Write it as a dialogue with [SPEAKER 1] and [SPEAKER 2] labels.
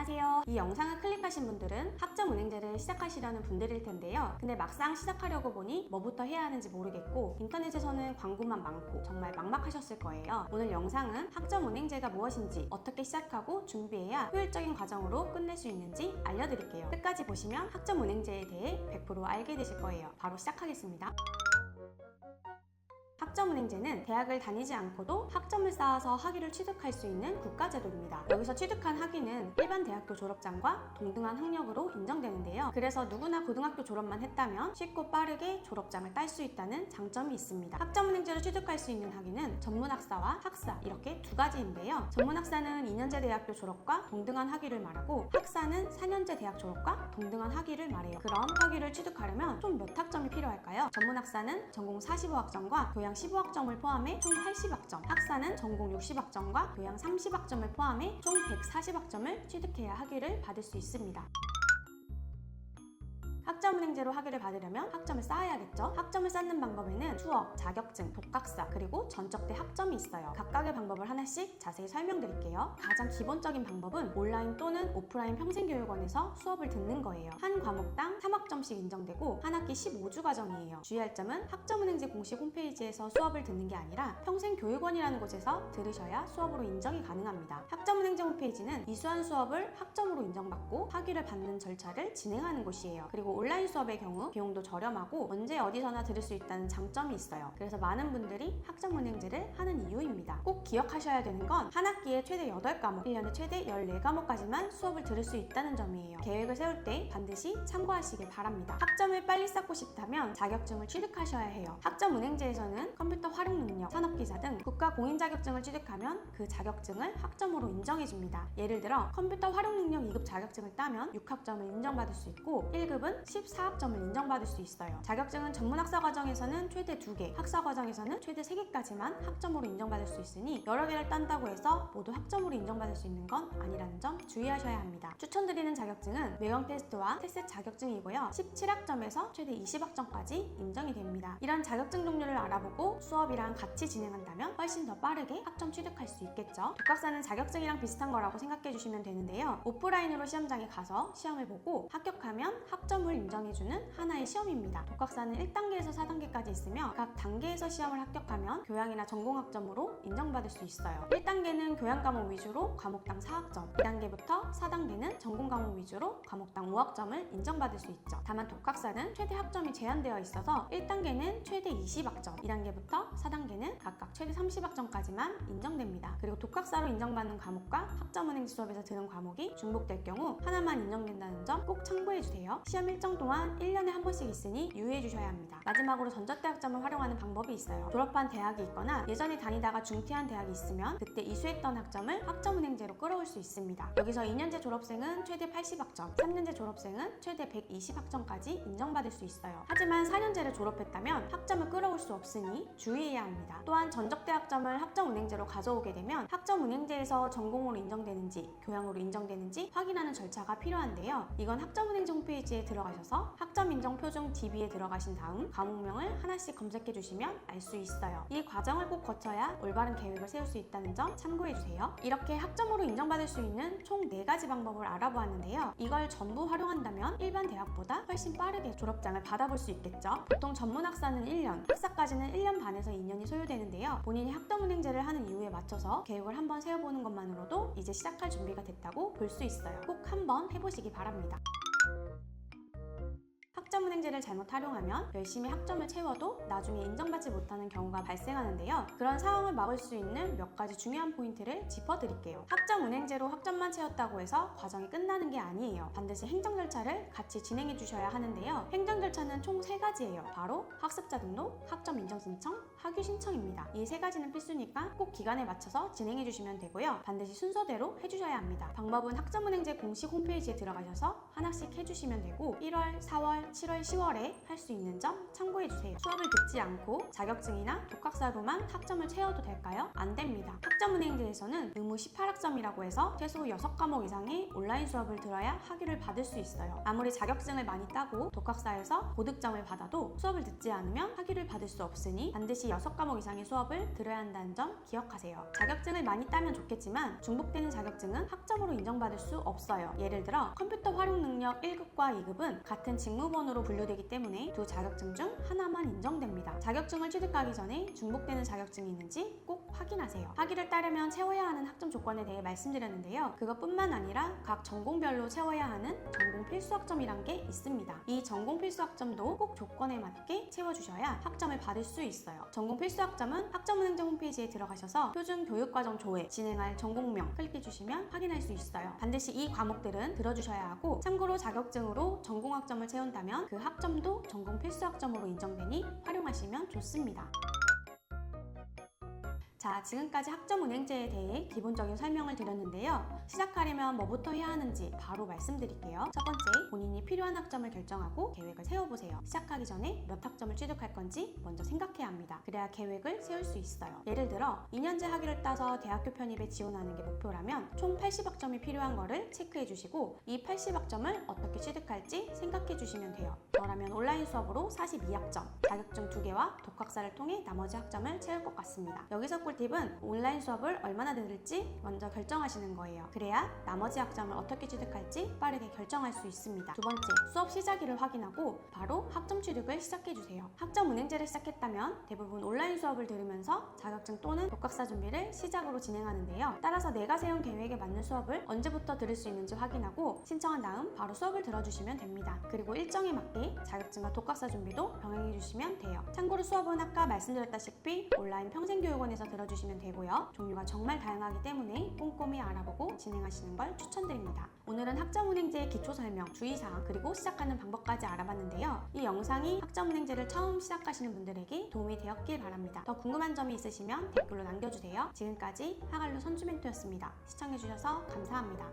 [SPEAKER 1] 안녕하세요. 이 영상을 클릭하신 분들은 학점은행제를 시작하시려는 분들일 텐데요. 근데 막상 시작하려고 보니 뭐부터 해야 하는지 모르겠고 인터넷에서는 광고만 많고 정말 막막하셨을 거예요. 오늘 영상은 학점은행제가 무엇인지, 어떻게 시작하고 준비해야 효율적인 과정으로 끝낼 수 있는지 알려드릴게요. 끝까지 보시면 학점은행제에 대해 100% 알게 되실 거예요. 바로 시작하겠습니다. 학점은행제는 대학을 다니지 않고도 학점을 쌓아서 학위를 취득할 수 있는 국가제도입니다. 여기서 취득한 학위는 일반 대학교 졸업장과 동등한 학력으로 인정되는데요. 그래서 누구나 고등학교 졸업만 했다면 쉽고 빠르게 졸업장을 딸 수 있다는 장점이 있습니다. 학점은행제로 취득할 수 있는 학위는 전문학사와 학사 이렇게 두 가지인데요. 전문학사는 2년제 대학교 졸업과 동등한 학위를 말하고 학사는 4년제 대학 졸업과 동등한 학위를 말해요. 그럼 학위를 취득하려면 총 몇 학점이 필요할까요? 전문학사는 전공 45학점과 교양 15학점을 포함해 총 80학점, 학사는 전공 60학점과 교양 30학점을 포함해 총 140학점을 취득해야 학위를 받을 수 있습니다. 학점은행제로 학위를 받으려면 학점을 쌓아야겠죠? 학점을 쌓는 방법에는 수업, 자격증, 독학사, 그리고 전적대 학점이 있어요. 각각의 방법을 하나씩 자세히 설명드릴게요. 가장 기본적인 방법은 온라인 또는 오프라인 평생교육원에서 수업을 듣는 거예요. 한 과목당 3학점씩 인정되고 한 학기 15주 과정이에요. 주의할 점은 학점은행제 공식 홈페이지에서 수업을 듣는 게 아니라 평생교육원이라는 곳에서 들으셔야 수업으로 인정이 가능합니다. 학점은행제 홈페이지는 이수한 수업을 학점으로 인정받고 학위를 받는 절차를 진행하는 곳이에요. 그리고 온라인 수업의 경우 비용도 저렴하고 언제 어디서나 들을 수 있다는 장점이 있어요. 그래서 많은 분들이 학점은행제를 하는 이유입니다. 꼭 기억하셔야 되는 건 한 학기에 최대 8과목, 1년에 최대 14과목까지만 수업을 들을 수 있다는 점이에요. 계획을 세울 때 반드시 참고하시길 바랍니다. 학점을 빨리 쌓고 싶다면 자격증을 취득하셔야 해요. 학점은행제에서는 컴퓨터 활용 능력, 산업기사 등 국가 공인 자격증을 취득하면 그 자격증을 학점으로 인정해줍니다. 예를 들어 컴퓨터 활용 능력 2급 자격증을 따면 6학점을 인정받을 수 있고 1급은 14학점을 인정받을 수 있어요. 자격증은 전문학사 과정에서는 최대 2개, 학사 과정에서는 최대 3개까지만 학점으로 인정받을 수 있으니 여러 개를 딴다고 해서 모두 학점으로 인정받을 수 있는 건 아니라는 점 주의하셔야 합니다. 추천드리는 자격증은 매형 테스트와 테스트 자격증이고요. 17학점에서 최대 20학점까지 인정이 됩니다. 이런 자격증 종류를 알아보고 수업이랑 같이 진행한다면 훨씬 더 빠르게 학점 취득할 수 있겠죠. 독학사는 자격증이랑 비슷한 거라고 생각해 주시면 되는데요. 오프라인으로 시험장에 가서 시험을 보고 합격하면 학점을 인정해주는 하나의 시험입니다. 독학사는 1단계에서 4단계까지 있으며 각 단계에서 시험을 합격하면 교양이나 전공학점으로 인정받을 수 있어요. 1단계는 교양 과목 위주로 과목당 4학점, 2단계부터 4단계는 전공 과목 위주로 과목당 5학점을 인정받을 수 있죠. 다만 독학사는 최대 학점이 제한되어 있어서 1단계는 최대 20학점, 2단계부터 4단계는 각각 최대 30학점까지만 인정됩니다. 그리고 독학사로 인정받는 과목과 학점은행제 수업에서 드는 과목이 중복될 경우 하나만 인정된다는 점 꼭 참고해주세요. 시험 일정 동안 1년에 한 번씩 있으니 유의해 주셔야 합니다. 마지막으로 전적대 학점을 활용하는 방법이 있어요. 졸업한 대학이 있거나 예전에 다니다가 중퇴한 대학이 있으면 그때 이수했던 학점을 학점은행제로 끌어올 수 있습니다. 여기서 2년제 졸업생은 최대 80학점, 3년제 졸업생은 최대 120학점까지 인정받을 수 있어요. 하지만 4년제를 졸업했다면 학점을 끌어올 수 없으니 주의해야 합니다. 또한 전적대 학점을 학점은행제로 가져오게 되면 학점은행제에서 전공으로 인정되는지 교양으로 인정되는지 확인하는 절차가 필요한데요. 이건 학점은행제 홈페이지에 들어가셔서 학점인정표준 DB에 들어가신 다음 과목명을 하나씩 검색해 주시면 알 수 있어요. 이 과정을 꼭 거쳐야 올바른 계획을 세울 수 있다는 점 참고해 주세요. 이렇게 학점으로 인정받을 수 있는 총 4가지 방법을 알아보았는데요. 이걸 전부 활용한다면 일반 대학보다 훨씬 빠르게 졸업장을 받아볼 수 있겠죠. 보통 전문학사는 1년, 학사까지는 1년 반에서 2년이 소요되는데요. 본인이 학점은행제를 하는 이유에 맞춰서 계획을 한번 세워보는 것만으로도 이제 시작할 준비가 됐다고 볼 수 있어요. 꼭 한번 해보시기 바랍니다. 학점은행제를 잘못 활용하면 열심히 학점을 채워도 나중에 인정받지 못하는 경우가 발생하는데요. 그런 상황을 막을 수 있는 몇 가지 중요한 포인트를 짚어드릴게요. 학점은행제로 학점만 채웠다고 해서 과정이 끝나는 게 아니에요. 반드시 행정 절차를 같이 진행해 주셔야 하는데요. 행정 절차는 총 3가지예요. 바로 학습자 등록, 학점 인정 신청, 학위 신청입니다. 이 3가지는 필수니까 꼭 기간에 맞춰서 진행해 주시면 되고요. 반드시 순서대로 해주셔야 합니다. 방법은 학점은행제 공식 홈페이지에 들어가셔서 하나씩 해주시면 되고 1월, 4월, 7월, 10월에 할 수 있는 점 참고해주세요. 수업을 듣지 않고 자격증이나 독학사로만 학점을 채워도 될까요? 안 됩니다. 학점은행제에서는 의무 18학점이라고 해서 최소 6과목 이상의 온라인 수업을 들어야 학위를 받을 수 있어요. 아무리 자격증을 많이 따고 독학사에서 고득점을 받아도 수업을 듣지 않으면 학위를 받을 수 없으니 반드시 6과목 이상의 수업을 들어야 한다는 점 기억하세요. 자격증을 많이 따면 좋겠지만 중복되는 자격증은 학점으로 인정받을 수 없어요. 예를 들어 컴퓨터 활용 능력 1급과 2급은 같은 직무번호로 분류되기 때문에 두 자격증 중 하나만 인정됩니다. 자격증을 취득하기 전에 중복되는 자격증이 있는지 꼭 확인하세요. 학위를 따려면 채워야 하는 학점 조건에 대해 말씀드렸는데요. 그것뿐만 아니라 각 전공별로 채워야 하는 전공 필수 학점이란 게 있습니다. 이 전공 필수 학점도 꼭 조건에 맞게 채워주셔야 학점을 받을 수 있어요. 전공 필수 학점은 학점은행제 홈페이지에 들어가셔서 표준 교육과정 조회 진행할 전공명 클릭해주시면 확인할 수 있어요. 반드시 이 과목들은 들어주셔야 하고, 참고로 자격증으로 전공 학점을 채운다면 그 학점도 전공 필수 학점으로 인정되니 활용하시면 좋습니다. 자, 지금까지 학점은행제에 대해 기본적인 설명을 드렸는데요. 시작하려면 뭐부터 해야 하는지 바로 말씀드릴게요. 첫 번째, 본인이 필요한 학점을 결정하고 계획을 세워보세요. 시작하기 전에 몇 학점을 취득할 건지 먼저 생각해야 합니다. 그래야 계획을 세울 수 있어요. 예를 들어 2년제 학위를 따서 대학교 편입에 지원하는 게 목표라면 총 80학점이 필요한 거를 체크해 주시고 이 80학점을 어떻게 취득할지 생각해 주시면 돼요. 저라면 온라인 수업으로 42학점, 자격증 2개와 독학사를 통해 나머지 학점을 채울 것 같습니다. 여기서 꿀팁은 온라인 수업을 얼마나 들을지 먼저 결정하시는 거예요. 그래야 나머지 학점을 어떻게 취득할지 빠르게 결정할 수 있습니다. 두 번째, 수업 시작일을 확인하고 바로 학점 취득을 시작해주세요. 학점은행제를 시작했다면 대부분 온라인 수업을 들으면서 자격증 또는 독학사 준비를 시작으로 진행하는데요. 따라서 내가 세운 계획에 맞는 수업을 언제부터 들을 수 있는지 확인하고 신청한 다음 바로 수업을 들어주시면 됩니다. 그리고 일정에 맞게 자격증과 독학사 준비도 병행해주시면 돼요. 참고로 수업은 아까 말씀드렸다시피 온라인 평생교육원에서 들어주시면 되고요. 종류가 정말 다양하기 때문에 꼼꼼히 알아보고 진행하시는 걸 추천드립니다. 오늘은 학점은행제의 기초 설명, 주의사항, 그리고 시작하는 방법까지 알아봤는데요. 이 영상이 학점은행제를 처음 시작하시는 분들에게 도움이 되었길 바랍니다. 더 궁금한 점이 있으시면 댓글로 남겨주세요. 지금까지 하갈루 선주멘토였습니다. 시청해주셔서 감사합니다.